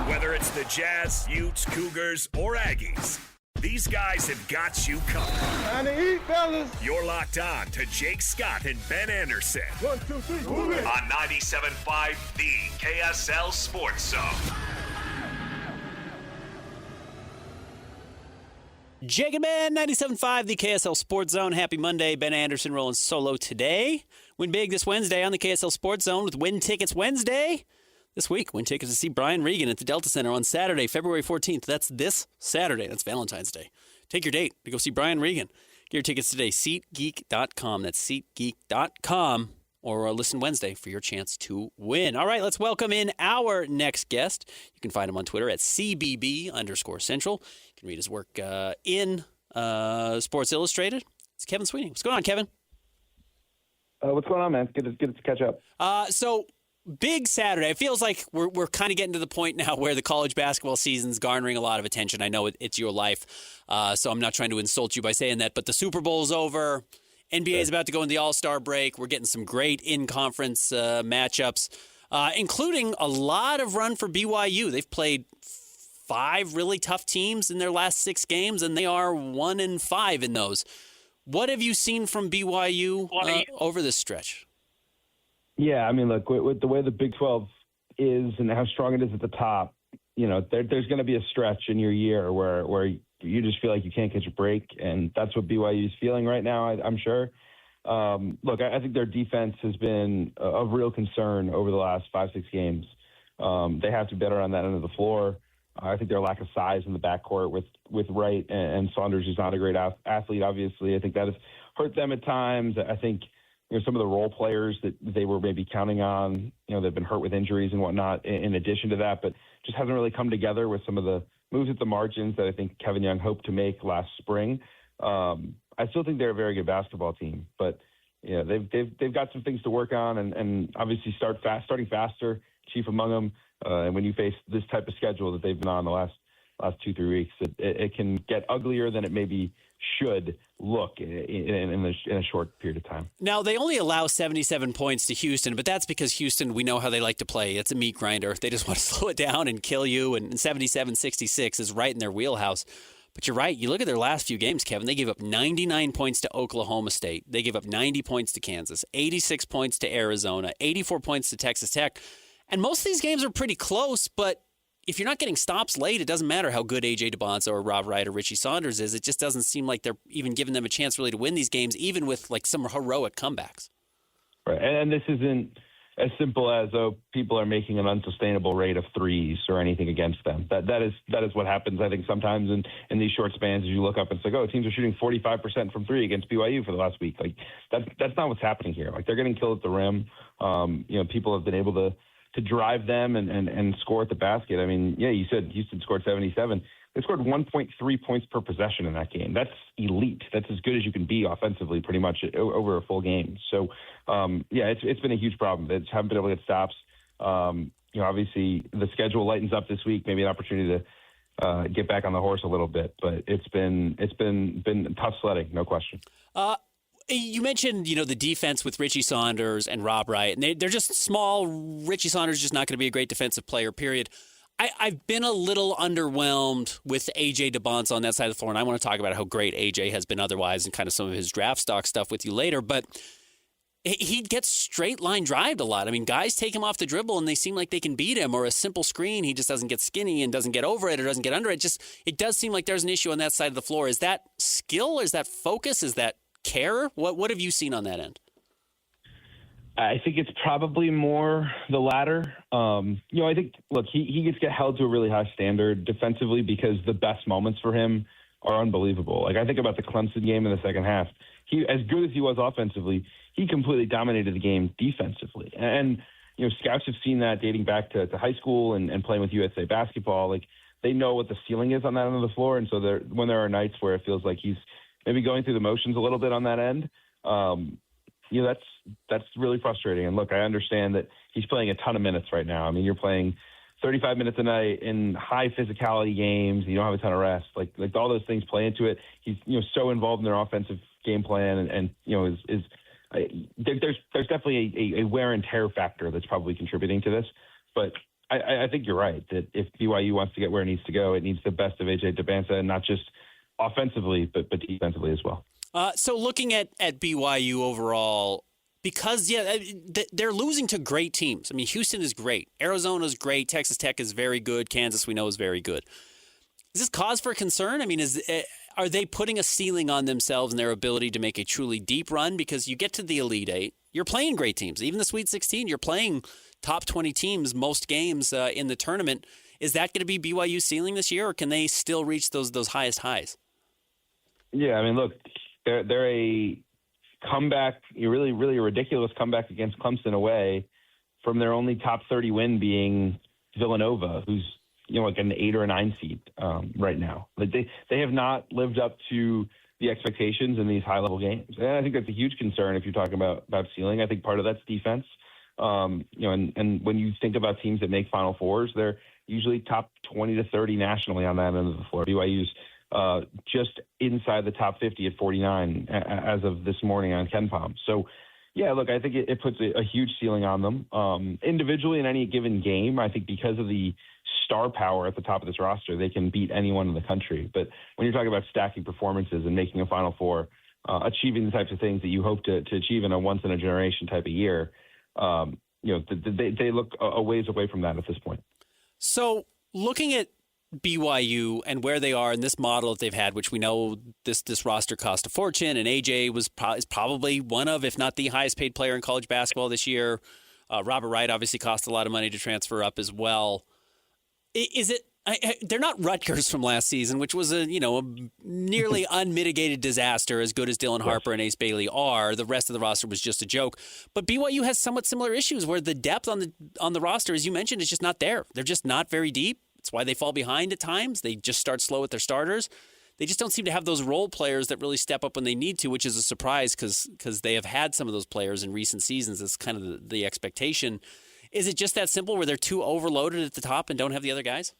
Whether it's the Jazz, Utes, Cougars, or Aggies, these guys have got you covered. Time to eat, fellas. You're locked on to Jake Scott and Ben Anderson. 1, 2, 3, move it. On 97.5, the KSL Sports Zone. Jake and Ben, 97.5, the KSL Sports Zone. Happy Monday. Ben Anderson rolling solo today. Win big this Wednesday on the KSL Sports Zone with Win Tickets Wednesday. This week, win tickets to see Brian Regan at the Delta Center on Saturday, February 14th. That's this Saturday. That's Valentine's Day. Take your date to go see Brian Regan. Get your tickets today, SeatGeek.com. That's SeatGeek.com. Or listen Wednesday for your chance to win. All right, let's welcome in our next guest. You can find him on Twitter at CBB_Central. You can read his work in Sports Illustrated. It's Kevin Sweeney. What's going on, Kevin? What's going on, man? Good to catch up. So big Saturday. It feels like we're kind of getting to the point now where the college basketball season's garnering a lot of attention. I know it's your life, so I'm not trying to insult you by saying that. But the Super Bowl's over. NBA is about to go into the All-Star break. We're getting some great in-conference matchups, including a lot of run for BYU. They've played 5 really tough teams in their last 6 games, and they are 1-5 in those. What have you seen from BYU over this stretch? Yeah, I mean, look, with the way the Big 12 is and how strong it is at the top, you know, there's going to be a stretch in your year where you just feel like you can't catch a break, and that's what BYU is feeling right now, I'm sure. Look, I think their defense has been of real concern over the last 5-6 games. They have to be better on that end of the floor. I think their lack of size in the backcourt with Wright and Saunders, who's not a great athlete, obviously. I think that has hurt them at times. I think some of the role players that they were maybe counting on, they've been hurt with injuries and whatnot in addition to that, but just hasn't really come together with some of the moves at the margins that I think Kevin Young hoped to make last spring. I still think they're a very good basketball team, but they've got some things to work on and obviously starting faster, chief among them. And when you face this type of schedule that they've been on the last 2-3 weeks, it can get uglier than it maybe should look in a short period of time. Now, they only allow 77 points to Houston, but that's because Houston, we know how they like to play. It's a meat grinder. They just want to slow it down and kill you, and 77-66 is right in their wheelhouse. But you're right. You look at their last few games, Kevin, they gave up 99 points to Oklahoma State. They gave up 90 points to Kansas, 86 points to Arizona, 84 points to Texas Tech. And most of these games are pretty close, but if you're not getting stops late, it doesn't matter how good AJ Dybantsa or Rob Wright or Richie Saunders is. It just doesn't seem like they're even giving them a chance really to win these games, even with like some heroic comebacks. Right, and this isn't as simple as people are making an unsustainable rate of threes or anything against them. That is what happens, I think, sometimes in these short spans as you look up and it's like, teams are shooting 45% from three against BYU for the last week. Like that's not what's happening here. Like they're getting killed at the rim. People have been able to drive them and score at the basket. I mean, yeah, you said Houston scored 77. They scored 1.3 points per possession in that game. That's elite. That's as good as you can be offensively pretty much over a full game. So, it's been a huge problem. They just haven't been able to get stops. Obviously the schedule lightens up this week, maybe an opportunity to get back on the horse a little bit, but it's been tough sledding, no question. You mentioned, the defense with Richie Saunders and Rob Wright, and they're just small. Richie Saunders is just not going to be a great defensive player, period. I've been a little underwhelmed with AJ Dybantsa on that side of the floor, and I want to talk about how great AJ has been otherwise and kind of some of his draft stock stuff with you later, but he gets straight line drived a lot. I mean, guys take him off the dribble, and they seem like they can beat him, or a simple screen, he just doesn't get skinny and doesn't get over it or doesn't get under it. It does seem like there's an issue on that side of the floor. Is that skill? Is that focus? Is that care? What have you seen on that end? I think it's probably more the latter. I think, look, he gets held to a really high standard defensively because the best moments for him are unbelievable. Like I think about the Clemson game in the second half. He, as good as he was offensively, he completely dominated the game defensively. And scouts have seen that dating back to high school and playing with USA basketball. Like they know what the ceiling is on that end of the floor. And so when there are nights where it feels like he's maybe going through the motions a little bit on that end, that's really frustrating. And look, I understand that he's playing a ton of minutes right now. I mean, you're playing 35 minutes a night in high physicality games. You don't have a ton of rest. Like all those things play into it. He's so involved in their offensive game plan, and there's definitely a wear and tear factor that's probably contributing to this. But I think you're right that if BYU wants to get where it needs to go, it needs the best of AJ Dybantsa, and not just offensively, but defensively as well. So looking at BYU overall, because, they're losing to great teams. I mean, Houston is great. Arizona's great. Texas Tech is very good. Kansas, we know, is very good. Is this cause for concern? I mean, are they putting a ceiling on themselves and their ability to make a truly deep run? Because you get to the Elite Eight, you're playing great teams. Even the Sweet 16, you're playing top 20 teams most games in the tournament. Is that going to be BYU's ceiling this year, or can they still reach those highest highs? Yeah, I mean, look, they're a comeback, really a ridiculous comeback against Clemson away from their only top 30 win being Villanova, who's like an 8 or a 9 seed right now. Like they have not lived up to the expectations in these high level games, and I think that's a huge concern if you're talking about ceiling. I think part of that's defense. And when you think about teams that make Final Fours, they're usually top 20 to 30 nationally on that end of the floor. BYU's just inside the top 50 at 49 as of this morning on KenPom. So, yeah, look, I think it puts a huge ceiling on them. Individually in any given game, I think because of the star power at the top of this roster, they can beat anyone in the country. But when you're talking about stacking performances and making a Final Four, achieving the types of things that you hope to achieve in a once-in-a-generation type of year, they look a ways away from that at this point. So looking at BYU and where they are in this model that they've had, which we know this roster cost a fortune, and AJ is probably one of, if not the highest paid player in college basketball this year. Robert Wright obviously cost a lot of money to transfer up as well. Is it? They're not Rutgers from last season, which was a nearly unmitigated disaster. As good as Dylan Harper and Ace Bailey are, the rest of the roster was just a joke. But BYU has somewhat similar issues where the depth on the roster, as you mentioned, is just not there. They're just not very deep. It's why they fall behind at times. They just start slow with their starters. They just don't seem to have those role players that really step up when they need to, which is a surprise because they have had some of those players in recent seasons. That's kind of the expectation. Is it just that simple where they're too overloaded at the top and don't have the other guys?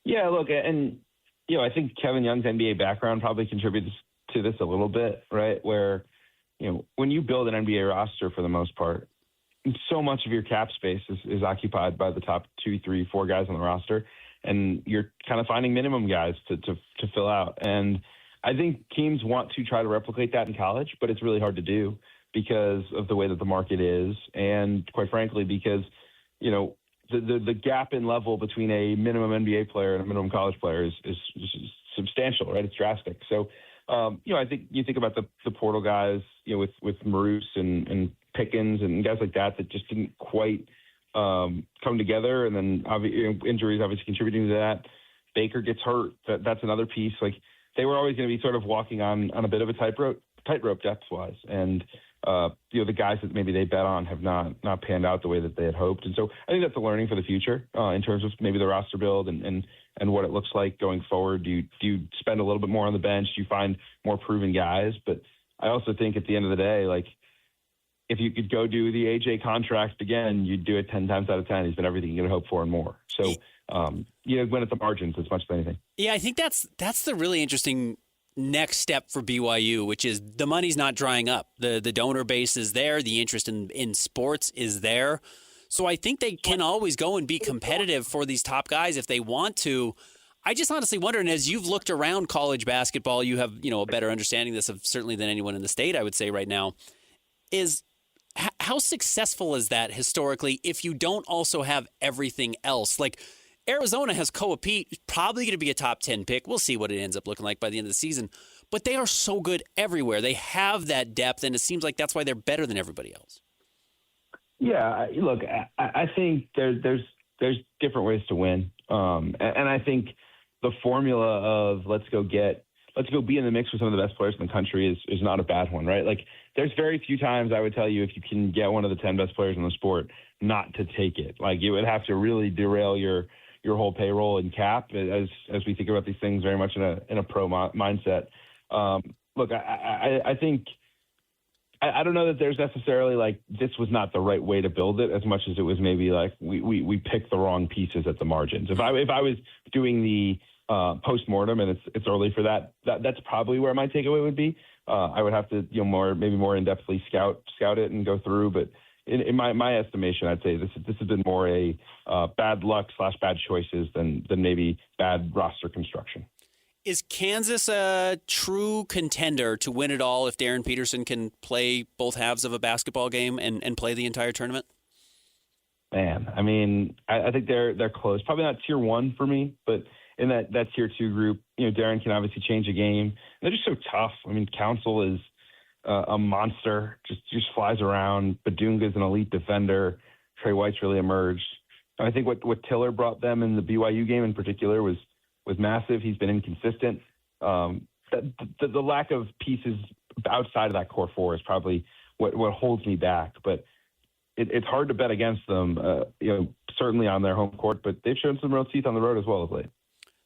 Yeah, look, and I think Kevin Young's NBA background probably contributes to this a little bit, right? Where, when you build an NBA roster for the most part, so much of your cap space is occupied by the top 2, 3, 4 guys on the roster, and you're kind of finding minimum guys to fill out. And I think teams want to try to replicate that in college, but it's really hard to do because of the way that the market is, and quite frankly, because the gap in level between a minimum NBA player and a minimum college player is substantial, right? It's drastic. So, I think you think about the portal guys, with Maroos and Pickens and guys like that just didn't quite come together. And then injuries obviously contributing to that. Baker gets hurt. That's another piece. Like, they were always going to be sort of walking on a bit of a tightrope depth-wise. And, the guys that maybe they bet on have not panned out the way that they had hoped. And so I think that's a learning for the future in terms of maybe the roster build and what it looks like going forward. Do you spend a little bit more on the bench? Do you find more proven guys? But I also think at the end of the day, like, if you could go do the AJ contract again, you'd do it 10 times out of 10. He's been everything you could hope for and more. So, win at the margins as much as anything. Yeah, I think that's the really interesting next step for BYU, which is the money's not drying up. The donor base is there. The interest in sports is there. So I think they can always go and be competitive for these top guys if they want to. I just honestly wonder, and as you've looked around college basketball, you have a better understanding of this certainly than anyone in the state, I would say right now, is how successful is that historically if you don't also have everything else? Like, Arizona has Koa Pete, probably going to be a top 10 pick. We'll see what it ends up looking like by the end of the season. But they are so good everywhere. They have that depth, and it seems like that's why they're better than everybody else. Yeah, look, I think there's different ways to win. And I think the formula of let's go be in the mix with some of the best players in the country is not a bad one, right? Like, there's very few times I would tell you if you can get one of the 10 best players in the sport not to take it. Like, you would have to really derail your whole payroll and cap as we think about these things very much in a pro mindset. Look, I think I don't know that there's necessarily like this was not the right way to build it as much as it was maybe like we picked the wrong pieces at the margins. If I was doing the post-mortem and it's early for that's probably where my takeaway would be. I would have to more in-depthly scout it and go through, but in my estimation, I'd say this has been more a bad luck / bad choices than maybe bad roster construction. Is Kansas a true contender to win it all if Darryn Peterson can play both halves of a basketball game and play the entire tournament? Man, I mean, I think they're close. Probably not tier 1 for me, but in that tier 2 group, Darryn can obviously change a game. They're just so tough. I mean, Council is a monster, just flies around. Badunga's an elite defender. Trey White's really emerged. I think what Tiller brought them in the BYU game in particular was massive. He's been inconsistent. The lack of pieces outside of that core 4 is probably what holds me back. But it's hard to bet against them, certainly on their home court, but they've shown some real teeth on the road as well of late.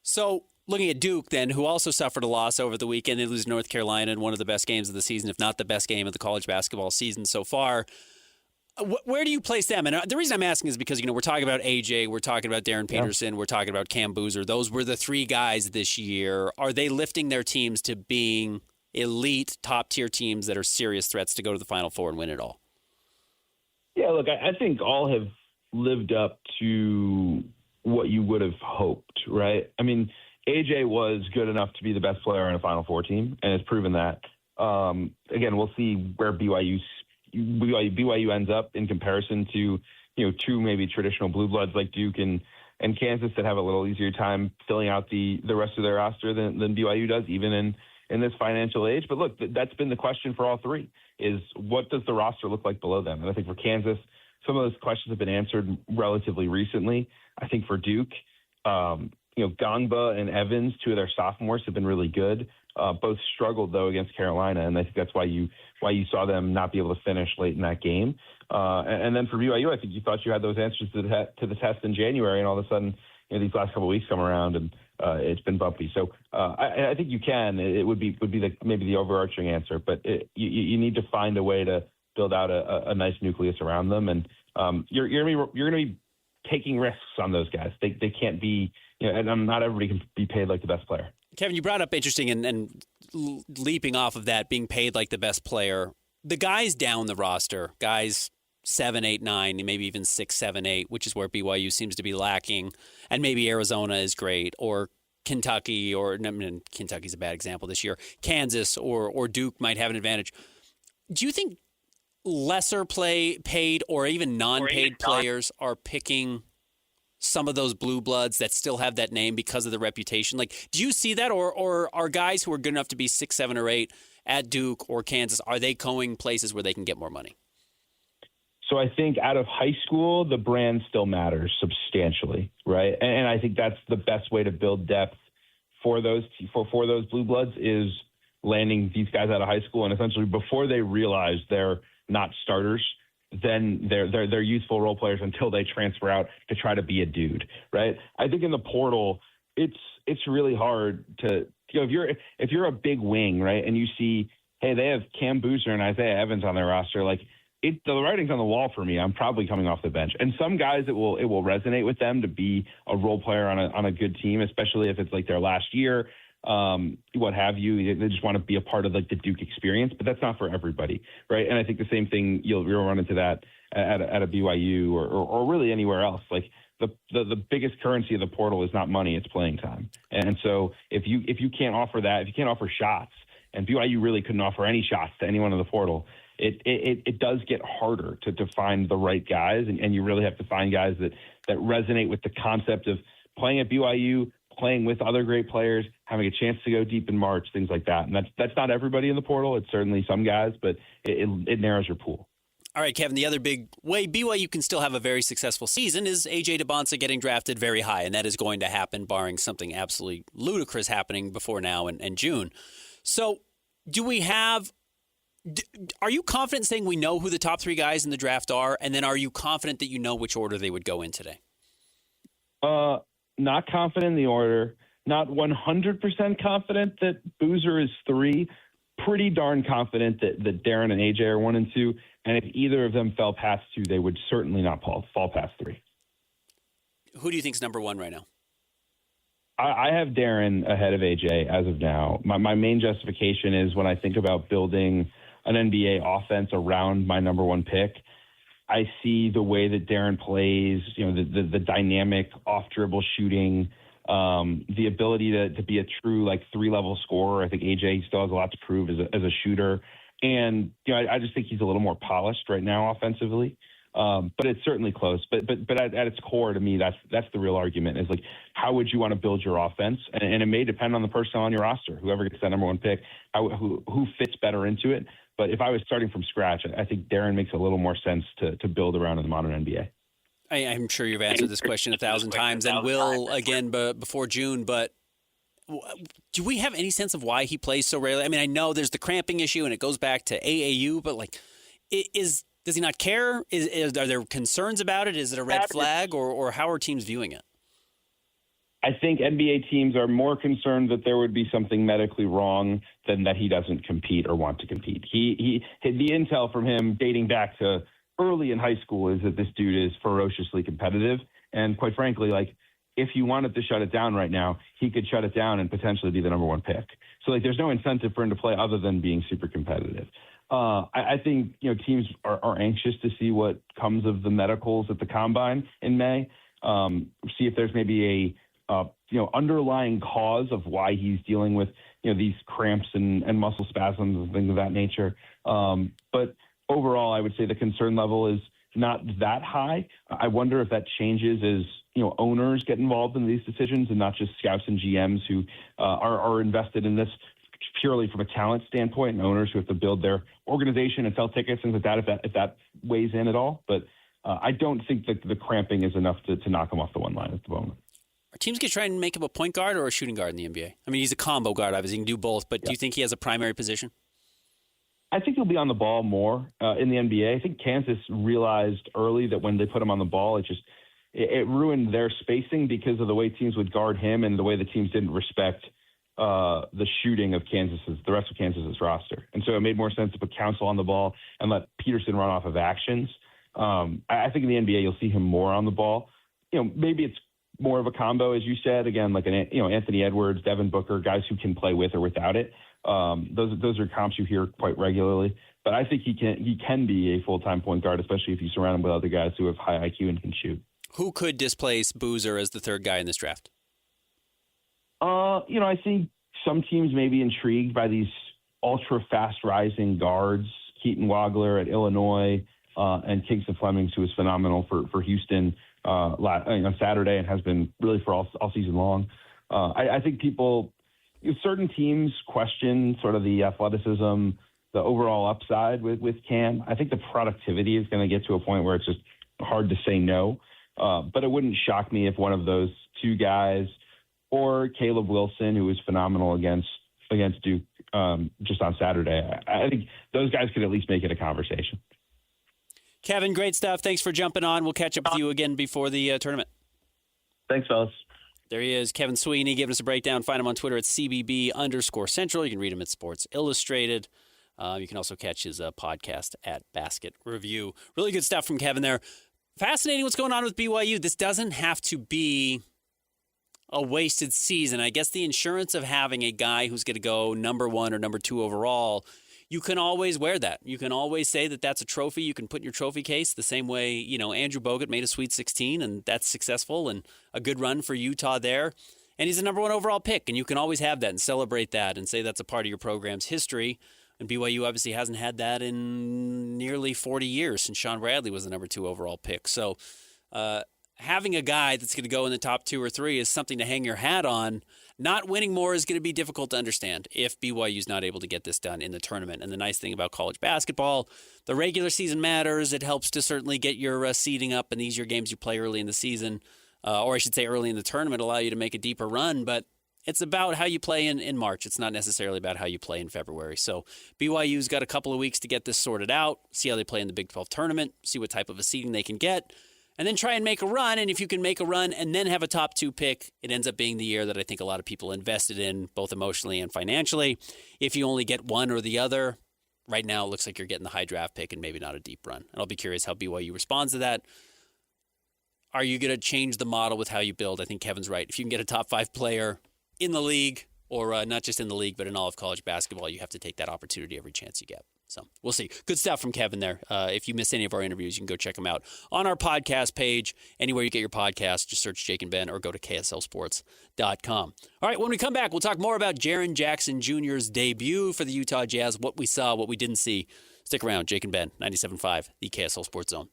So looking at Duke then, who also suffered a loss over the weekend, they lose North Carolina in one of the best games of the season, if not the best game of the college basketball season so far. Where do you place them? And the reason I'm asking is because, we're talking about AJ, we're talking about Darryn Peterson, we're talking about Cam Boozer. Those were the 3 guys this year. Are they lifting their teams to being elite, top-tier teams that are serious threats to go to the Final Four and win it all? Yeah, look, I think all have lived up to what you would have hoped, right? I mean, AJ was good enough to be the best player on a Final Four team, and has proven that. Again, we'll see where BYU ends up in comparison to, 2 maybe traditional blue bloods like Duke and Kansas that have a little easier time filling out the rest of their roster than BYU does, even in this financial age. But look, that's been the question for all 3, is what does the roster look like below them? And I think for Kansas, some of those questions have been answered relatively recently. I think for Duke, Gangba and Evans, 2 of their sophomores, have been really good. Both struggled, though, against Carolina, and I think that's why you saw them not be able to finish late in that game. And then for BYU, I think you thought you had those answers to the test in January, and all of a sudden, these last couple of weeks come around, and it's been bumpy. So I think you can. It would be maybe the overarching answer, but you need to find a way to build out a nice nucleus around them, and you're going to be taking risks on those guys. They can't be, and not everybody can be paid like the best player. Kevin, you brought up interesting and leaping off of that, being paid like the best player. The guys down the roster, guys 7, 8, 9, maybe even 6, 7, 8, which is where BYU seems to be lacking, and maybe Arizona is great, or Kentucky, or Kentucky's a bad example this year. Kansas or Duke might have an advantage. Do you think lesser paid or even non-paid players are picking some of those blue bloods that still have that name because of the reputation? Like, do you see that, or are guys who are good enough to be 6, 7, or 8 at Duke or Kansas, are they going places where they can get more money? So I think out of high school, the brand still matters substantially, right? And I think that's the best way to build depth for those blue bloods, is landing these guys out of high school, and essentially before they realize they're not starters, then they're youthful role players until they transfer out to try to be a dude, right? I think in the portal, it's really hard to, if you're a big wing, right, and you see, hey, they have Cam Boozer and Isaiah Evans on their roster, like, the writing's on the wall for me. I'm probably coming off the bench. And some guys, it will resonate with them to be a role player on a good team, especially if it's like their last year, what have you. They just want to be a part of like the Duke experience, but that's not for everybody, right? And I think the same thing, you'll run into that at a BYU or really anywhere else. Like the biggest currency of the portal is not money, it's playing time. And so if you can't offer that, if you can't offer shots, and BYU really couldn't offer any shots to anyone in the portal, it does get harder to find the right guys, and you really have to find guys that resonate with the concept of playing at BYU, playing with other great players, having a chance to go deep in March, things like that. And that's not everybody in the portal. It's certainly some guys, but it narrows your pool. All right, Kevin, the other big way BYU can still have a very successful season is AJ Dybantsa getting drafted very high, and that is going to happen barring something absolutely ludicrous happening before now and June. So are you confident saying we know who the top 3 guys in the draft are, and then are you confident that you know which order they would go in today? Not confident in the order. Not 100% confident that Boozer is 3. Pretty darn confident that Darryn and AJ are 1 and 2. And if either of them fell past 2, they would certainly not fall past 3. Who do you think is number 1 right now? I have Darryn ahead of AJ as of now. My main justification is when I think about building an NBA offense around my number 1 pick, I see the way that Darryn plays, the dynamic off-dribble shooting, the ability to be a true, three-level scorer. I think AJ still has a lot to prove as a shooter. And, I just think he's a little more polished right now offensively. But it's certainly close. But at its core, to me, that's the real argument is how would you want to build your offense? And it may depend on the person on your roster, whoever gets that number one pick, who fits better into it. But if I was starting from scratch, I think Darryn makes a little more sense to build around in the modern NBA. I'm sure you've answered this question 1,000 times and will again before June, but do we have any sense of why he plays so rarely? I mean, I know there's the cramping issue and it goes back to AAU, but does he not care? Are there concerns about it? Is it a red flag, or how are teams viewing it? I think NBA teams are more concerned that there would be something medically wrong than that he doesn't compete or want to compete. The intel from him dating back to early in high school is that this dude is ferociously competitive. And quite frankly, if you wanted to shut it down right now, he could shut it down and potentially be the number one pick. So there's no incentive for him to play other than being super competitive. I think, teams are anxious to see what comes of the medicals at the combine in May. See if there's maybe a underlying cause of why he's dealing with, these cramps and muscle spasms and things of that nature. But overall, I would say the concern level is not that high. I wonder if that changes as, owners get involved in these decisions and not just scouts and GMs who are invested in this purely from a talent standpoint, and owners who have to build their organization and sell tickets, things like that, if that weighs in at all. But I don't think that the cramping is enough to knock him off the one line at the moment. Are teams going to try and make him a point guard or a shooting guard in the NBA? I mean, he's a combo guard, obviously. He can do both, but do you think he has a primary position? I think he'll be on the ball more in the NBA. I think Kansas realized early that when they put him on the ball, it ruined their spacing because of the way teams would guard him and the way the teams didn't respect the shooting of the rest of Kansas's roster. And so it made more sense to put Council on the ball and let Peterson run off of actions. I think in the NBA, you'll see him more on the ball. Maybe it's more of a combo, as you said, again, like Anthony Edwards, Devin Booker, guys who can play with or without it. Those are comps you hear quite regularly. But I think he can be a full-time point guard, especially if you surround him with other guys who have high IQ and can shoot. Who could displace Boozer as the third guy in this draft? I think some teams may be intrigued by these ultra-fast rising guards, Keaton Wagler at Illinois and Kingston Flemings, who was phenomenal for Houston on Saturday and has been really for all season long. I think certain teams question sort of the athleticism, the overall upside with Cam. I think the productivity is going to get to a point where it's just hard to say no. But it wouldn't shock me if one of those two guys or Caleb Wilson, who was phenomenal against Duke just on Saturday, I think those guys could at least make it a conversation. Kevin, great stuff. Thanks for jumping on. We'll catch up with you again before the tournament. Thanks, fellas. There he is, Kevin Sweeney, giving us a breakdown. Find him on Twitter at CBB_Central. You can read him at Sports Illustrated. You can also catch his podcast at Basket Review. Really good stuff from Kevin there. Fascinating what's going on with BYU. This doesn't have to be a wasted season. I guess the insurance of having a guy who's going to go number 1 or number 2 overall, you can always wear that. You can always say that that's a trophy you can put in your trophy case the same way, Andrew Bogut made a Sweet 16, and that's successful and a good run for Utah there. And he's a number 1 overall pick, and you can always have that and celebrate that and say that's a part of your program's history. And BYU obviously hasn't had that in nearly 40 years since Sean Bradley was the number 2 overall pick. So having a guy that's going to go in the top 2 or 3 is something to hang your hat on. Not winning more is going to be difficult to understand if BYU's not able to get this done in the tournament. And the nice thing about college basketball, the regular season matters. It helps to certainly get your seeding up, and these are games you play early in the season, or I should say early in the tournament, allow you to make a deeper run. But it's about how you play in March. It's not necessarily about how you play in February. So BYU's got a couple of weeks to get this sorted out, see how they play in the Big 12 tournament, see what type of a seeding they can get, and then try and make a run. And if you can make a run and then have a top 2 pick, it ends up being the year that I think a lot of people invested in, both emotionally and financially. If you only get one or the other, right now it looks like you're getting the high draft pick and maybe not a deep run. And I'll be curious how BYU responds to that. Are you going to change the model with how you build? I think Kevin's right. If you can get a top 5 player in the league, or not just in the league, but in all of college basketball, you have to take that opportunity every chance you get. So we'll see. Good stuff from Kevin there. If you miss any of our interviews, you can go check them out on our podcast page. Anywhere you get your podcast, just search Jake and Ben or go to KSLSports.com. All right, when we come back, we'll talk more about Darryn Jackson Jr.'s debut for the Utah Jazz, what we saw, what we didn't see. Stick around. Jake and Ben, 97.5, the KSL Sports Zone.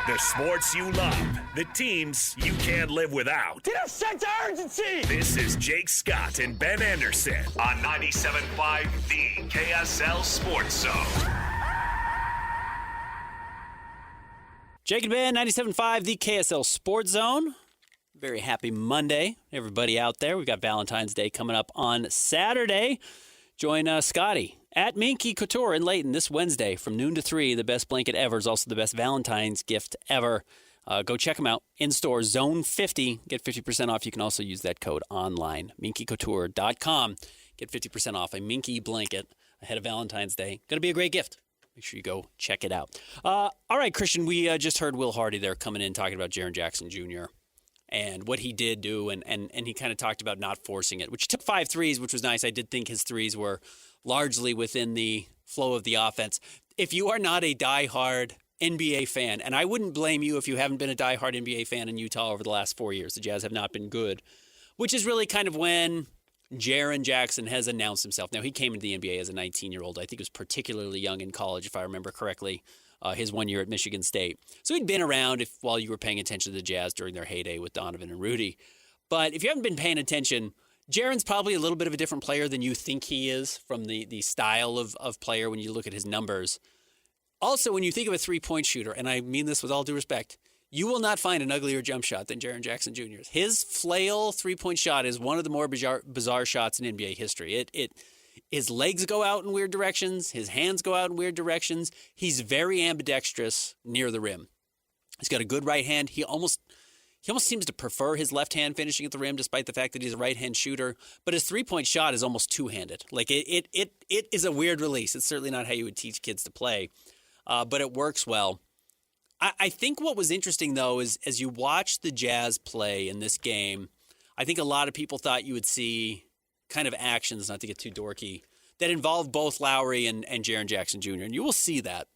The sports you love, the teams you can't live without. Get a sense of urgency! This is Jake Scott and Ben Anderson on 97.5, the KSL Sports Zone. Jake and Ben, 97.5, the KSL Sports Zone. Very happy Monday, everybody out there. We've got Valentine's Day coming up on Saturday. Join Scotty at Minky Couture in Layton this Wednesday from noon to 3. The best blanket ever is also the best Valentine's gift ever. Go check them out in store, Zone 50. Get 50% off. You can also use that code online, minkycouture.com. Get 50% off a Minky blanket ahead of Valentine's Day. Going to be a great gift. Make sure you go check it out. All right, Christian, we just heard Will Hardy there coming in talking about Darryn Jackson Jr. and what he did do, and he kind of talked about not forcing it, which he took 5 threes, which was nice. I did think his threes were largely within the flow of the offense. If you are not a diehard NBA fan, and I wouldn't blame you if you haven't been a diehard NBA fan in Utah over the last 4 years, the Jazz have not been good, which is really kind of when Darryn Jackson has announced himself. Now, he came into the NBA as a 19-year-old. I think he was particularly young in college, if I remember correctly, his 1 year at Michigan State. So he'd been around while you were paying attention to the Jazz during their heyday with Donovan and Rudy. But if you haven't been paying attention, Darryn's probably a little bit of a different player than you think he is from the style of player when you look at his numbers. Also, when you think of a three-point shooter, and I mean this with all due respect, you will not find an uglier jump shot than Darryn Jackson Jr.'s. His flail three-point shot is one of the more bizarre shots in NBA history. His legs go out in weird directions. His hands go out in weird directions. He's very ambidextrous near the rim. He's got a good right hand. He almost seems to prefer his left hand finishing at the rim, despite the fact that he's a right-hand shooter. But his three-point shot is almost two-handed. Like it is a weird release. It's certainly not how you would teach kids to play, but it works well. I think what was interesting, though, is as you watch the Jazz play in this game, I think a lot of people thought you would see kind of actions, not to get too dorky, that involve both Lowry and Darryn Jackson Jr., and you will see that.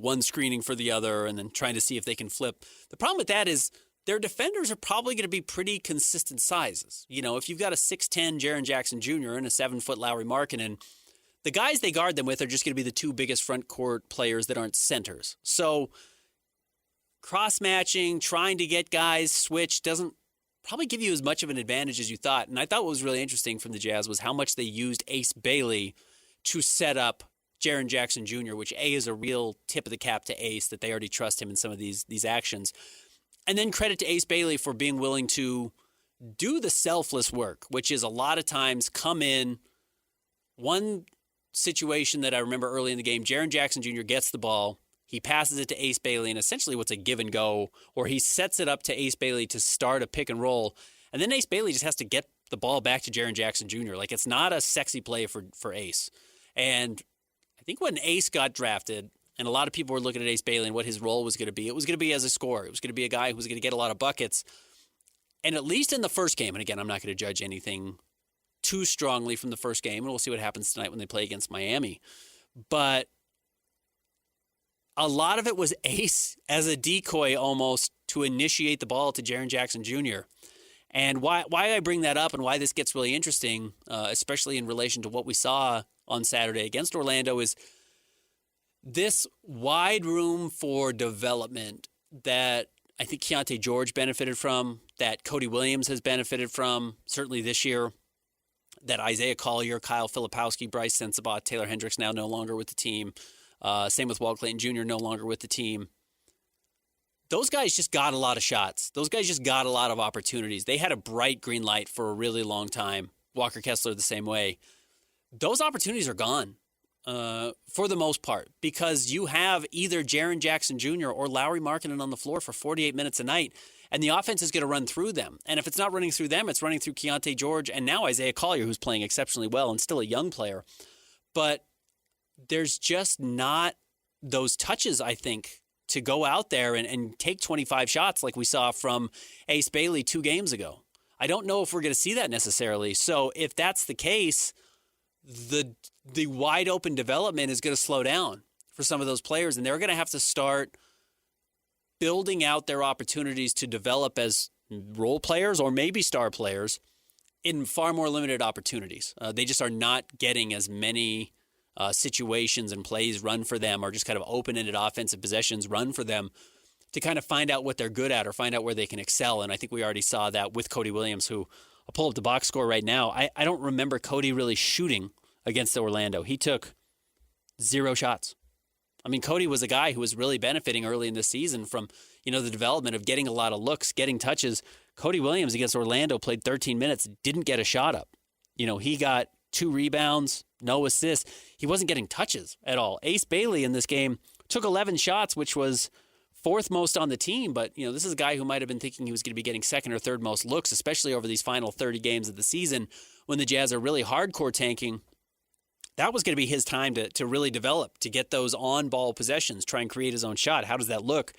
One screening for the other and then trying to see if they can flip. The problem with that is their defenders are probably going to be pretty consistent sizes. If you've got a 6'10 Darryn Jackson Jr. and a 7-foot Lowry Markkanen, the guys they guard them with are just going to be the two biggest front court players that aren't centers. So cross-matching, trying to get guys switched doesn't probably give you as much of an advantage as you thought. And I thought what was really interesting from the Jazz was how much they used Ace Bailey to set up Darryn Jackson Jr., which is a real tip of the cap to Ace, that they already trust him in some of these actions. And then credit to Ace Bailey for being willing to do the selfless work, which is a lot of times come in. One situation that I remember early in the game, Darryn Jackson Jr. gets the ball. He passes it to Ace Bailey, and essentially what's a give and go, or he sets it up to Ace Bailey to start a pick and roll. And then Ace Bailey just has to get the ball back to Darryn Jackson Jr. Like, it's not a sexy play for Ace. And I think when Ace got drafted, and a lot of people were looking at Ace Bailey and what his role was going to be, it was going to be as a scorer. It was going to be a guy who was going to get a lot of buckets. And at least in the first game, and again, I'm not going to judge anything too strongly from the first game, and we'll see what happens tonight when they play against Miami. But a lot of it was Ace as a decoy almost to initiate the ball to Darryn Jackson Jr. And why I bring that up and why this gets really interesting, especially in relation to what we saw on Saturday against Orlando, is this wide room for development that I think Keontae George benefited from, that Cody Williams has benefited from, certainly this year, that Isaiah Collier, Kyle Filipowski, Brice Sensabaugh, Taylor Hendricks now no longer with the team. Same with Walt Clayton Jr. no longer with the team. Those guys just got a lot of shots. Those guys just got a lot of opportunities. They had a bright green light for a really long time. Walker Kessler the same way. Those opportunities are gone for the most part because you have either Darryn Jackson Jr. or Lowry Markkanen on the floor for 48 minutes a night, and the offense is going to run through them. And if it's not running through them, it's running through Keontae George and now Isaiah Collier, who's playing exceptionally well and still a young player. But there's just not those touches, I think, to go out there and take 25 shots like we saw from Ace Bailey 2 games ago. I don't know if we're going to see that necessarily. So if that's the case, the wide open development is going to slow down for some of those players, and they're going to have to start building out their opportunities to develop as role players or maybe star players in far more limited opportunities. They just are not getting as many situations and plays run for them, or just kind of open-ended offensive possessions run for them to kind of find out what they're good at or find out where they can excel. And I think we already saw that with Cody Williams, who I'll pull up the box score right now. I don't remember Cody really shooting against Orlando. He took 0 shots. I mean, Cody was a guy who was really benefiting early in the season from, the development of getting a lot of looks, getting touches. Cody Williams against Orlando played 13 minutes, didn't get a shot up. He got 2 rebounds, no assists. He wasn't getting touches at all. Ace Bailey in this game took 11 shots, which was 4th most on the team. But, this is a guy who might have been thinking he was going to be getting 2nd or 3rd most looks, especially over these final 30 games of the season when the Jazz are really hardcore tanking. That was going to be his time to really develop, to get those on-ball possessions, try and create his own shot. How does that look?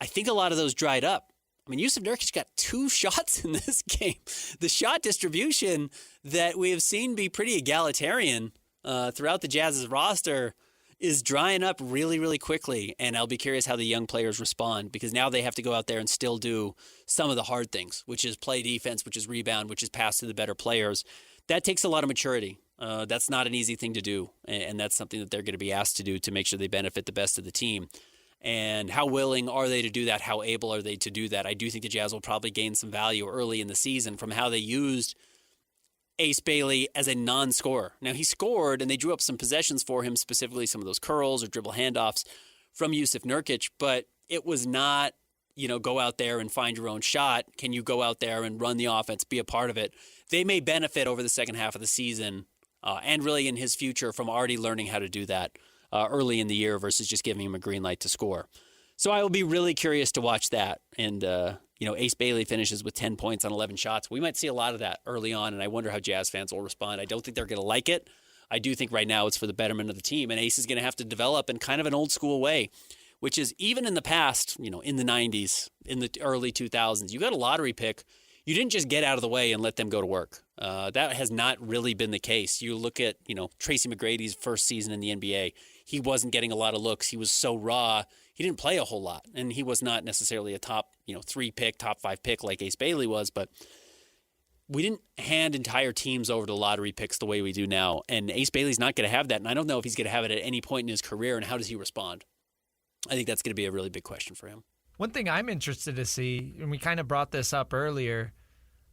I think a lot of those dried up. I mean, Jusuf Nurkic got 2 shots in this game. The shot distribution that we have seen be pretty egalitarian throughout the Jazz's roster is drying up really, really quickly. And I'll be curious how the young players respond, because now they have to go out there and still do some of the hard things, which is play defense, which is rebound, which is pass to the better players. That takes a lot of maturity. That's not an easy thing to do, and that's something that they're going to be asked to do to make sure they benefit the best of the team. And how willing are they to do that? How able are they to do that? I do think the Jazz will probably gain some value early in the season from how they used Ace Bailey as a non-scorer. Now, he scored, and they drew up some possessions for him, specifically some of those curls or dribble handoffs from Jusuf Nurkic, but it was not, go out there and find your own shot. Can you go out there and run the offense, be a part of it? They may benefit over the second half of the season and really in his future from already learning how to do that early in the year versus just giving him a green light to score. So I will be really curious to watch that. And, Ace Bailey finishes with 10 points on 11 shots. We might see a lot of that early on, and I wonder how Jazz fans will respond. I don't think they're going to like it. I do think right now it's for the betterment of the team, and Ace is going to have to develop in kind of an old school way, which is even in the past, in the 90s, in the early 2000s, you got a lottery pick. You didn't just get out of the way and let them go to work. That has not really been the case. You look at, Tracy McGrady's first season in the NBA. He wasn't getting a lot of looks. He was so raw. He didn't play a whole lot. And he was not necessarily a top, 3 pick, top 5 pick like Ace Bailey was. But we didn't hand entire teams over to lottery picks the way we do now. And Ace Bailey's not going to have that. And I don't know if he's going to have it at any point in his career. And how does he respond? I think that's going to be a really big question for him. One thing I'm interested to see, and we kind of brought this up earlier,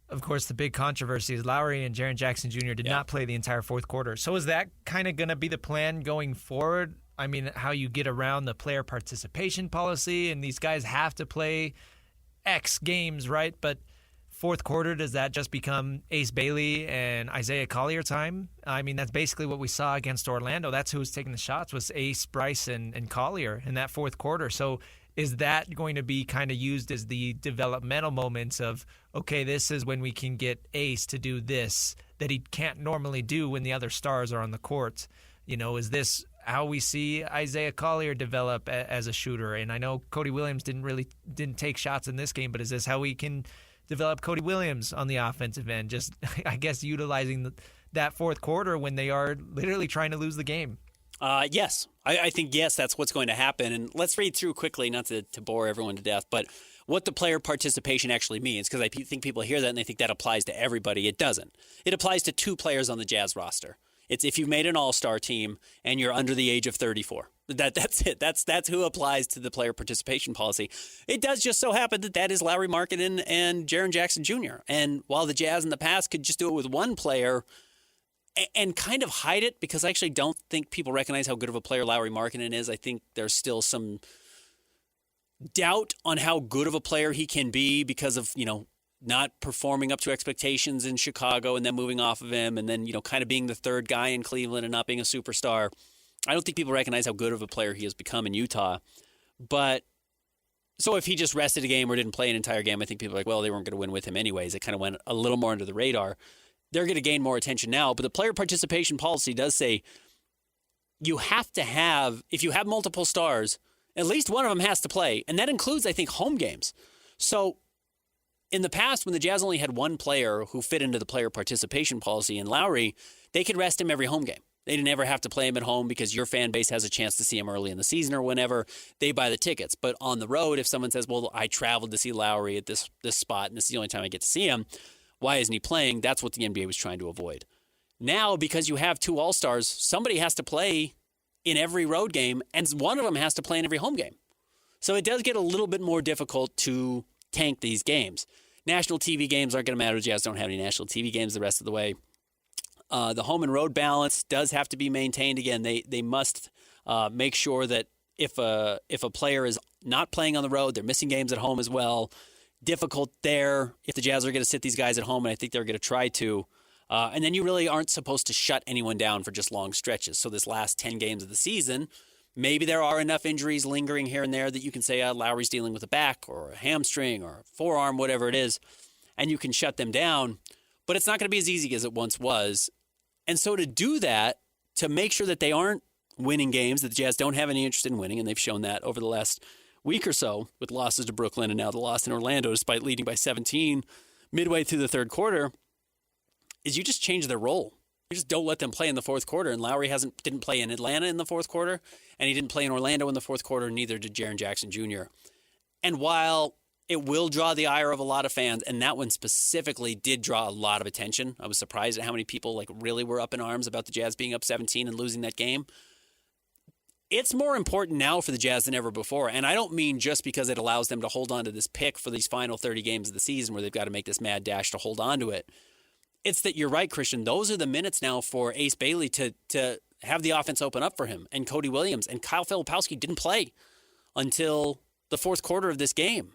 of course, the big controversy is Lowry and Jaren Jackson Jr. did not play the entire 4th quarter. So is that kind of going to be the plan going forward? I mean, how you get around the player participation policy, and these guys have to play X games, right? But 4th quarter, does that just become Ace Bailey and Isaiah Collier time? I mean, that's basically what we saw against Orlando. That's who was taking the shots, was Ace, Brice, and Collier in that 4th quarter. So is that going to be kind of used as the developmental moments of, okay, this is when we can get Ace to do this that he can't normally do when the other stars are on the court? Is this how we see Isaiah Collier develop as a shooter? And I know Cody Williams didn't take shots in this game, but is this how we can develop Cody Williams on the offensive end? Just, I guess, utilizing that 4th quarter when they are literally trying to lose the game. Yes. I think, yes, that's what's going to happen. And let's read through quickly, not to bore everyone to death, but what the player participation actually means, because I think people hear that and they think that applies to everybody. It doesn't. It applies to 2 players on the Jazz roster. It's if you've made an all-star team and you're under the age of 34. That's it. That's who applies to the player participation policy. It does just so happen that is Lauri Markkanen and Jaren Jackson Jr. And while the Jazz in the past could just do it with one player and kind of hide it, because I actually don't think people recognize how good of a player Lauri Markkanen is. I think there's still some doubt on how good of a player he can be because of, not performing up to expectations in Chicago and then moving off of him and then, kind of being the 3rd guy in Cleveland and not being a superstar. I don't think people recognize how good of a player he has become in Utah. But so if he just rested a game or didn't play an entire game, I think people are like, well, they weren't going to win with him anyways. It kind of went a little more under the radar. They're going to gain more attention now. But the player participation policy does say you have to have, if you have multiple stars, at least one of them has to play. And that includes, I think, home games. So in the past, when the Jazz only had one player who fit into the player participation policy in Lowry, they could rest him every home game. They didn't ever have to play him at home because your fan base has a chance to see him early in the season or whenever they buy the tickets. But on the road, if someone says, well, I traveled to see Lowry at this spot and this is the only time I get to see him, why isn't he playing? That's what the NBA was trying to avoid. Now, because you have two All-Stars, somebody has to play in every road game, and one of them has to play in every home game. So it does get a little bit more difficult to tank these games. National TV games aren't going to matter. The Jazz don't have any national TV games the rest of the way. The home and road balance does have to be maintained. Again, they must make sure that if a player is not playing on the road, they're missing games at home as well. Difficult there if the Jazz are going to sit these guys at home, and I think they're going to try to. And then you really aren't supposed to shut anyone down for just long stretches. So this last 10 games of the season, maybe there are enough injuries lingering here and there that you can say Lowry's dealing with a back or a hamstring or a forearm, whatever it is, and you can shut them down. But it's not going to be as easy as it once was. And so to do that, to make sure that they aren't winning games, that the Jazz don't have any interest in winning, and they've shown that over the last week or so with losses to Brooklyn and now the loss in Orlando despite leading by 17 midway through the third quarter, is you just change their role. You just don't let them play in the fourth quarter. And Lowry didn't play in Atlanta in the fourth quarter, and he didn't play in Orlando in the fourth quarter, neither did Darryn Jackson Jr. And while it will draw the ire of a lot of fans, and that one specifically did draw a lot of attention. I was surprised at how many people really were up in arms about the Jazz being up 17 and losing that game. It's more important now for the Jazz than ever before, and I don't mean just because it allows them to hold on to this pick for these final 30 games of the season where they've got to make this mad dash to hold on to it. It's that you're right, Christian. Those are the minutes now for Ace Bailey to have the offense open up for him, and Cody Williams and Kyle Filipowski didn't play until the fourth quarter of this game.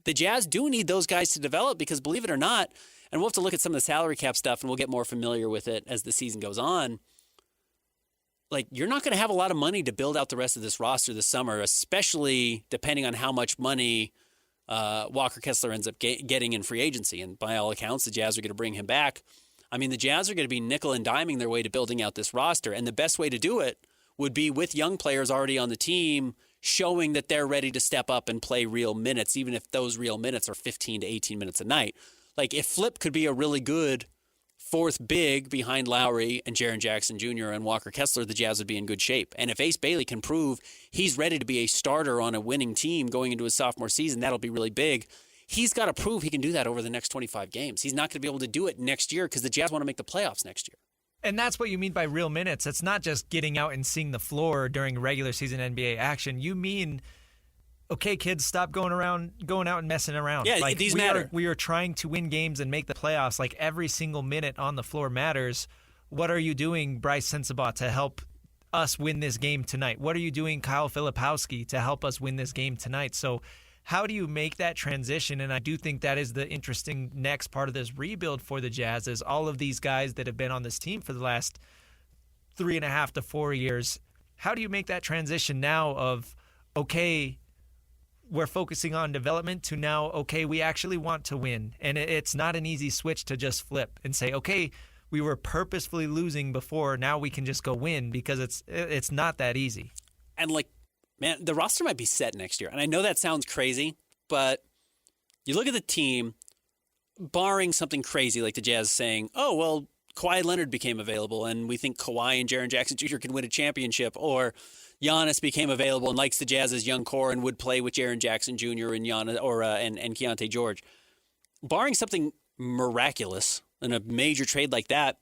The Jazz do need those guys to develop because, believe it or not, and we'll have to look at some of the salary cap stuff and we'll get more familiar with it as the season goes on. You're not going to have a lot of money to build out the rest of this roster this summer, especially depending on how much money Walker Kessler ends up getting in free agency. And by all accounts, the Jazz are going to bring him back. I mean, the Jazz are going to be nickel and diming their way to building out this roster. And the best way to do it would be with young players already on the team, showing that they're ready to step up and play real minutes, even if those real minutes are 15 to 18 minutes a night. If Flip could be a really good fourth big behind Lowry and Darryn Jackson Jr. and Walker Kessler, the Jazz would be in good shape. And if Ace Bailey can prove he's ready to be a starter on a winning team going into his sophomore season, that'll be really big. He's got to prove he can do that over the next 25 games. He's not going to be able to do it next year because the Jazz want to make the playoffs next year. And that's what you mean by real minutes. It's not just getting out and seeing the floor during regular season NBA action. You mean, okay, kids, stop going out and messing around. Yeah, these matter. We are trying to win games and make the playoffs. Every single minute on the floor matters. What are you doing, Brice Sensabaugh, to help us win this game tonight? What are you doing, Kyle Filipowski, to help us win this game tonight? So how do you make that transition? And I do think that is the interesting next part of this rebuild for the Jazz is all of these guys that have been on this team for the last 3.5 to 4 years. How do you make that transition now of, okay, we're focusing on development to now, okay, we actually want to win. And it's not an easy switch to just flip and say, okay, we were purposefully losing before, now we can just go win, because it's not that easy. And man, the roster might be set next year. And I know that sounds crazy, but you look at the team, barring something crazy like the Jazz saying, oh, well, Kawhi Leonard became available, and we think Kawhi and Darryn Jackson Jr. can win a championship, or Giannis became available and likes the Jazz's young core and would play with Darryn Jackson Jr. and Giannis and Keontae George. Barring something miraculous in a major trade like that,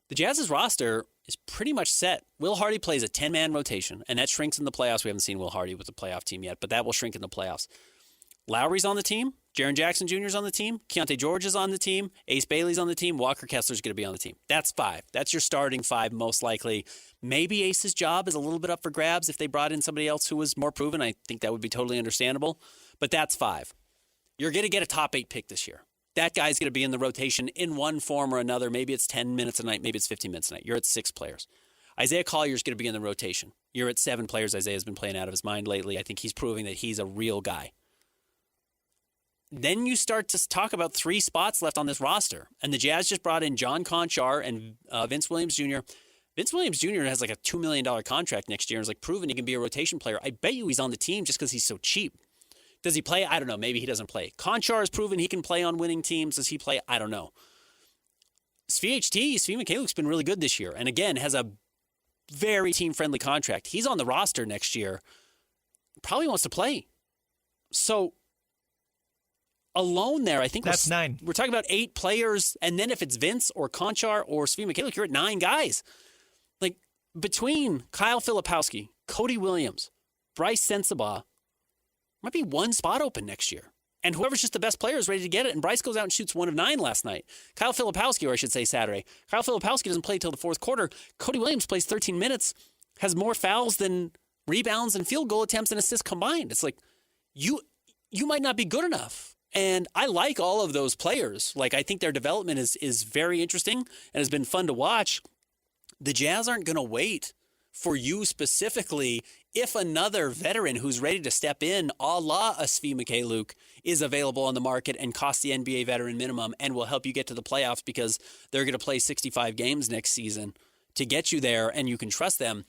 the Jazz's roster is pretty much set. Will Hardy plays a 10-man rotation, and that shrinks in the playoffs. We haven't seen Will Hardy with the playoff team yet, but that will shrink in the playoffs. Lowry's on the team. Darryn Jackson Jr. is on the team. Keontae George is on the team. Ace Bailey's on the team. Walker Kessler's going to be on the team. That's 5. That's your starting 5 most likely. Maybe Ace's job is a little bit up for grabs if they brought in somebody else who was more proven. I think that would be totally understandable. But that's 5. You're going to get a top 8 pick this year. That guy's going to be in the rotation in one form or another. Maybe it's 10 minutes a night. Maybe it's 15 minutes a night. You're at 6 players. Isaiah Collier's going to be in the rotation. You're at 7 players. Isaiah's been playing out of his mind lately. I think he's proving that he's a real guy. Then you start to talk about 3 spots left on this roster. And the Jazz just brought in John Conchar and Vince Williams Jr. Vince Williams Jr. has a $2 million contract next year and is proven he can be a rotation player. I bet you he's on the team just because he's so cheap. Does he play? I don't know. Maybe he doesn't play. Conchar has proven he can play on winning teams. Does he play? I don't know. Svi Mikhailu's been really good this year, and again, has a very team-friendly contract. He's on the roster next year. Probably wants to play. So, alone there, I think that's 9. We're talking about 8 players, and then if it's Vince or Conchar or Svi Mikhailu, you're at 9 guys. Like, between Kyle Filipowski, Cody Williams, Brice Sensabaugh, might be 1 spot open next year. And whoever's just the best player is ready to get it. And Brice goes out and shoots 1 of 9 last night. Kyle Filipowski, or I should say Saturday. Kyle Filipowski doesn't play till the fourth quarter. Cody Williams plays 13 minutes, has more fouls than rebounds and field goal attempts and assists combined. It's like, you might not be good enough. And I like all of those players. Like, I think their development is very interesting and has been fun to watch. The Jazz aren't going to wait for you specifically if another veteran who's ready to step in, a la a Svi Mikhailu, is available on the market and costs the NBA veteran minimum and will help you get to the playoffs because they're going to play 65 games next season to get you there and you can trust them.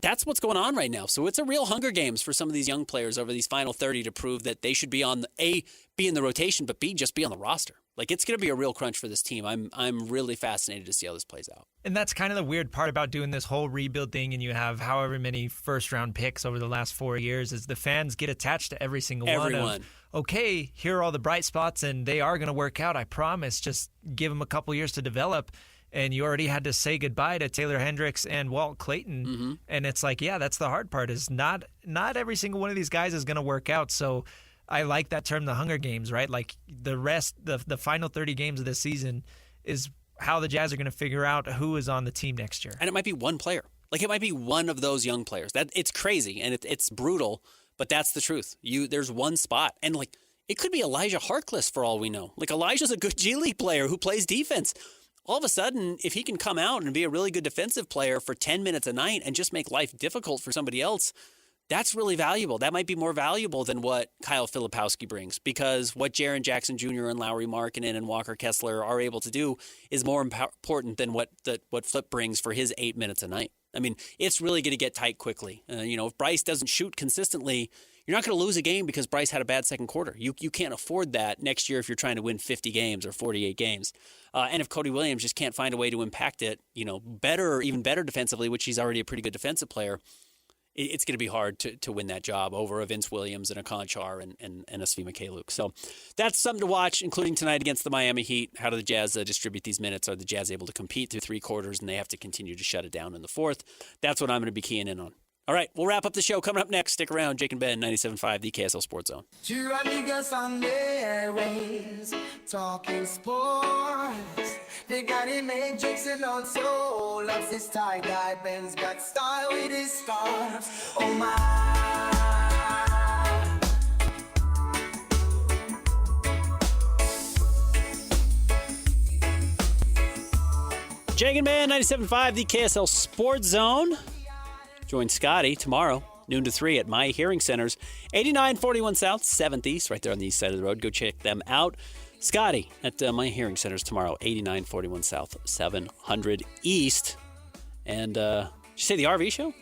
That's what's going on right now. So it's a real Hunger Games for some of these young players over these final 30 to prove that they should be on be in the rotation, but B, just be on the roster. Like, it's going to be a real crunch for this team. I'm really fascinated to see how this plays out. And that's kind of the weird part about doing this whole rebuild thing, and you have however many first-round picks over the last 4 years, is the fans get attached to every single one of, okay, here are all the bright spots, and they are going to work out, I promise. Just give them a couple years to develop. And you already had to say goodbye to Taylor Hendricks and Walt Clayton. Mm-hmm. And it's like, yeah, that's the hard part, is not every single one of these guys is going to work out. So I like that term, the Hunger Games, right? Like, the rest, the final 30 games of this season is how the Jazz are going to figure out who is on the team next year. And it might be one player. Like, it might be one of those young players. It's crazy, and it's brutal, but that's the truth. There's one spot. And, like, it could be Elijah Harkless for all we know. Like, Elijah's a good G League player who plays defense. All of a sudden, if he can come out and be a really good defensive player for 10 minutes a night and just make life difficult for somebody else, that's really valuable. That might be more valuable than what Kyle Filipowski brings, because what Jaren Jackson Jr. and Lauri Markkanen and Walker Kessler are able to do is more important than what Flip brings for his 8 minutes a night. I mean, it's really going to get tight quickly. If Brice doesn't shoot consistently, you're not going to lose a game because Brice had a bad second quarter. You can't afford that next year if you're trying to win 50 games or 48 games. And if Cody Williams just can't find a way to impact it, better, even better defensively, which he's already a pretty good defensive player, it's going to be hard to win that job over a Vince Williams and a Conchar and a Svi Mikhailu. So that's something to watch, including tonight against the Miami Heat. How do the Jazz distribute these minutes? Are the Jazz able to compete through 3 quarters and they have to continue to shut it down in the fourth? That's what I'm going to be keying in on. All right, we'll wrap up the show. Coming up next, stick around. Jake and Ben, 97.5, the KSL Sports Zone. On the airways, talking sports. They got it made, Jackson on soul. Loves his tie guy, Ben's got style with his stars. Oh my. Jake and Ben, 97.5, the KSL Sports Zone. Join Scotty tomorrow, noon to 3 at My Hearing Centers, 8941 South, 7th East, right there on the east side of the road. Go check them out. Scotty at My Hearing Centers tomorrow, 8941 South, 700 East. And did you say the RV show?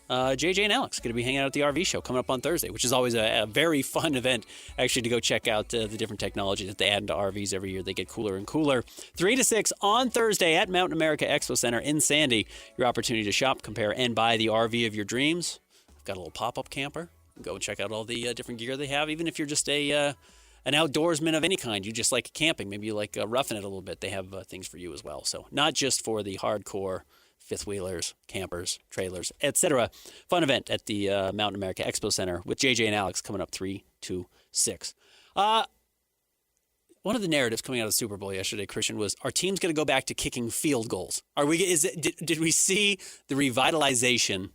JJ and Alex going to be hanging out at the RV show coming up on Thursday, which is always a very fun event, actually, to go check out the different technology that they add into RVs every year. They get cooler and cooler. 3 to 6 on Thursday at Mountain America Expo Center in Sandy. Your opportunity to shop, compare, and buy the RV of your dreams. I've got a little pop-up camper. Go and check out all the different gear they have. Even if you're just an outdoorsman of any kind, you just like camping, maybe you like roughing it a little bit, they have things for you as well. So not just for the hardcore fifth-wheelers, campers, trailers, etc. Fun event at the Mountain America Expo Center with JJ and Alex coming up 3 to 6. One of the narratives coming out of the Super Bowl yesterday, Christian, was our team's going to go back to kicking field goals. Did we see the revitalization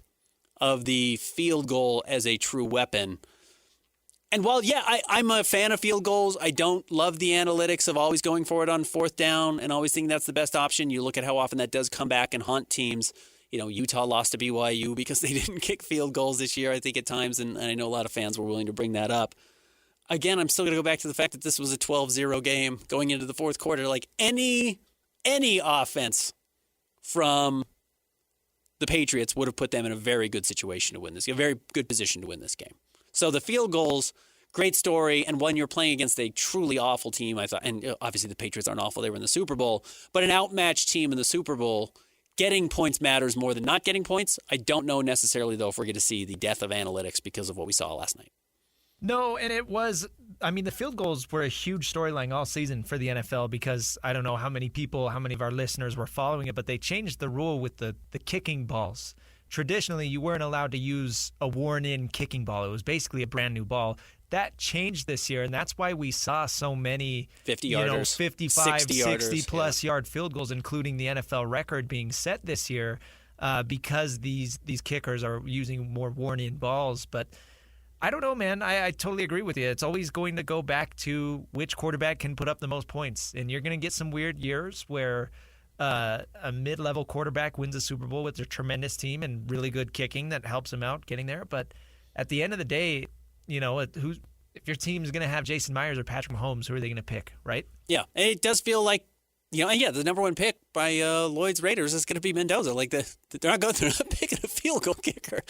of the field goal as a true weapon? And while, yeah, I'm a fan of field goals, I don't love the analytics of always going for it on 4th down and always thinking that's the best option. You look at how often that does come back and haunt teams. Utah lost to BYU because they didn't kick field goals this year, I think, at times, and I know a lot of fans were willing to bring that up. Again, I'm still going to go back to the fact that this was a 12-0 game going into the fourth quarter. Like, any offense from the Patriots would have put them in a very good situation to win this, a very good position to win this game. So the field goals, great story, and when you're playing against a truly awful team, I thought, and obviously the Patriots aren't awful, they were in the Super Bowl, but an outmatched team in the Super Bowl, getting points matters more than not getting points. I don't know necessarily, though, if we're going to see the death of analytics because of what we saw last night. No, and it was, the field goals were a huge storyline all season for the NFL because I don't know how many of our listeners were following it, but they changed the rule with the kicking balls. Traditionally, you weren't allowed to use a worn-in kicking ball. It was basically a brand new ball. That changed this year, and that's why we saw so many 50-yarders, 55, 60-yarders, 60-plus-yard field goals, including the NFL record being set this year because these kickers are using more worn-in balls. But I don't know, man. I totally agree with you. It's always going to go back to which quarterback can put up the most points. And you're going to get some weird years where a mid-level quarterback wins a Super Bowl with a tremendous team and really good kicking that helps him out getting there. But at the end of the day, if your team's going to have Jason Myers or Patrick Mahomes, who are they going to pick, right? Yeah, and it does feel like, the number one pick by Lloyd's Raiders is going to be Mendoza. Like they're not picking a field goal kicker.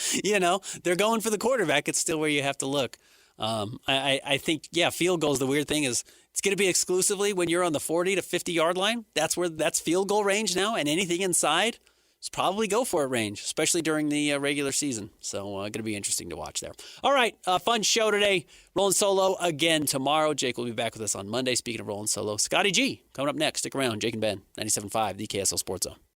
They're going for the quarterback. It's still where you have to look. I think, field goals. The weird thing is it's going to be exclusively when you're on the 40 to 50 yard line. That's field goal range now, and anything inside is probably go for it range, especially during the regular season. So going to be interesting to watch there. All right, fun show today. Rolling Solo again tomorrow. Jake will be back with us on Monday. Speaking of Rolling Solo, Scotty G coming up next. Stick around. Jake and Ben, 97.5, the KSL Sports Zone.